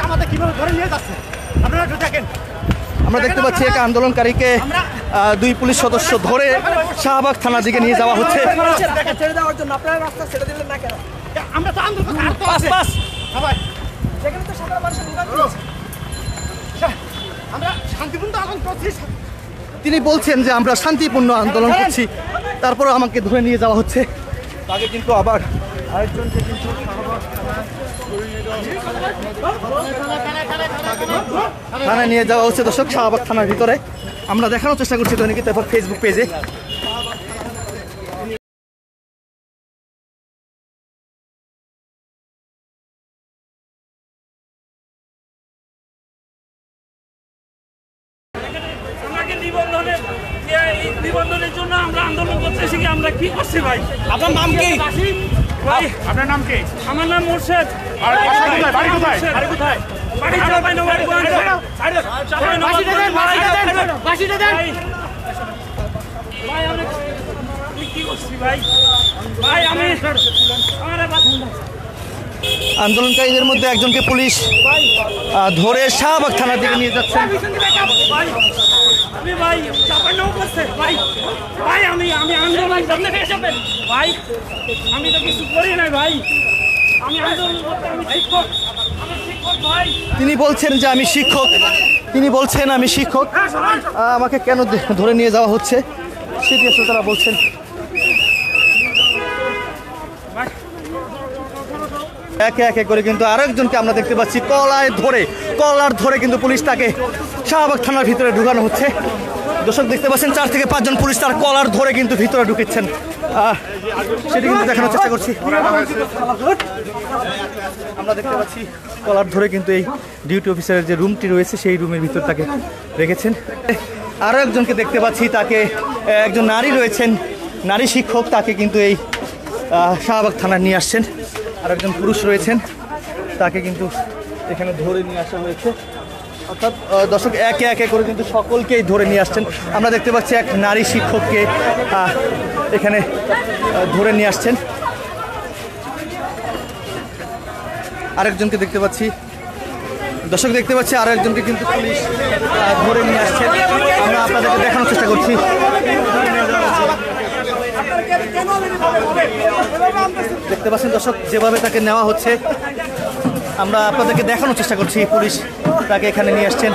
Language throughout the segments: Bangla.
আমাদের কিভাবে ধরে নিয়ে যাচ্ছে আপনারা একটু দেখেন। আমরা দেখতে পাচ্ছি এক আন্দোলনকারীকে 2 পুলিশ সদস্য ধরে শাহবাগ থানার দিকে নিয়ে যাওয়া হচ্ছে। ছেড়ে দেওয়ার জন্য আপনারা রাস্তা ছেড়ে দিলেন না কেন? আমরা তো আন্দোলন সেখানে তো সাধারণ মানুষের ভোগান্তি হচ্ছে। আমরা শান্তিপূর্ণ আন্দোলন করছি। তিনি বলছেন যে আমরা শান্তিপূর্ণ আন্দোলন করছি, তারপরে আমাকে ধরে নিয়ে যাওয়া হচ্ছে। তাকে কিন্তু আবার আরেকজনকে কিন্তু থানায় নিয়ে যাওয়া হচ্ছে দর্শক, শাহবাগ থানার ভিতরে। আমরা দেখানোর চেষ্টা করছি দৈনিক তারপর ফেসবুক পেজে। নিবন্ধনের জন্য আমরা আন্দোলন করতেছি কি আমরা কি করছি ভাই? আপনার নাম কি? ভাই আপনার নাম কি? আমার নাম মোর্শেদ। বাড়ি কোথায়? বাড়ি চাঁপাইনবাবগঞ্জ। ভাই আমি কি করছি ভাই? ভাই আমি আন্দোলনকারীদের মধ্যে একজনকে পুলিশ ধরে শাহবাগ থানার দিকে নিয়ে যাচ্ছে। আমি ভাই চাপানো করছে ভাই। ভাই আমি আন্দোলন করতে যাবেন ভাই। আমি তো কিছু করি নাই ভাই। আমি আন্দোলন করতে আমি শিক্ষক। আমি শিক্ষক ভাই। তিনি বলছেন যে আমি শিক্ষক। তিনি বলছেন আমি শিক্ষক, আমাকে কেন ধরে নিয়ে যাওয়া হচ্ছে সেটি আসলে তারা বলছেন। একে একে করে কিন্তু আরেকজনকে আমরা দেখতে পাচ্ছি কলার ধরে কিন্তু পুলিশ তাকে শাহবাগ থানার ভিতরে ঢুকানো হচ্ছে। দর্শক দেখতে পাচ্ছেন 4 থেকে 5 জন পুলিশ তার কলার ধরে কিন্তু ভিতরে ঢুকেছেন, সেটি কিন্তু দেখানোর চেষ্টা করছি। আমরা দেখতে পাচ্ছি কলার ধরে কিন্তু এই ডিউটি অফিসারের যে রুমটি রয়েছে সেই রুমের ভিতর তাকে রেখেছেন। আরও একজনকে দেখতে পাচ্ছি, তাকে একজন নারী রয়েছেন, নারী শিক্ষক, তাকে কিন্তু এই শাহবাগ থানায় নিয়ে আসছেন। আর একজন পুরুষ রয়েছেন, তাকে কিন্তু এখানে ধরে নিয়ে আসা হয়েছে। অর্থাৎ দর্শক একে একে করে কিন্তু সকলকেই ধরে নিয়ে আসছেন। আমরা দেখতে পাচ্ছি এক নারী শিক্ষককে এখানে ধরে নিয়ে আসছেন। আরেকজনকে দেখতে পাচ্ছি, দর্শক দেখতে পাচ্ছি আরো একজনকে কিন্তু পুলিশ ধরে নিয়ে আসছেন। আমরা আপনাদেরকে দেখানোর চেষ্টা করছি। দেখতে পাচ্ছেন দর্শক যেভাবে তাকে নেওয়া হচ্ছে, আমরা আপনাদেরকে দেখানোর চেষ্টা করছি। পুলিশ তাকে এখানে নিয়ে আসছেন।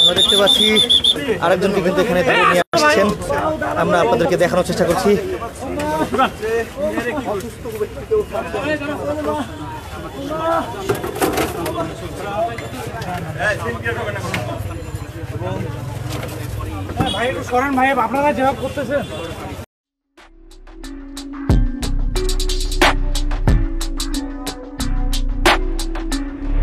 আমরা দেখতে পাচ্ছি আরেকজনকে কিন্তু এখানে ধরে নিয়ে আসছেন, আমরা আপনাদেরকে দেখানোর চেষ্টা করছি। ভাই একটু সরেন ভাই, আপনারা যেভাবে করতেছেন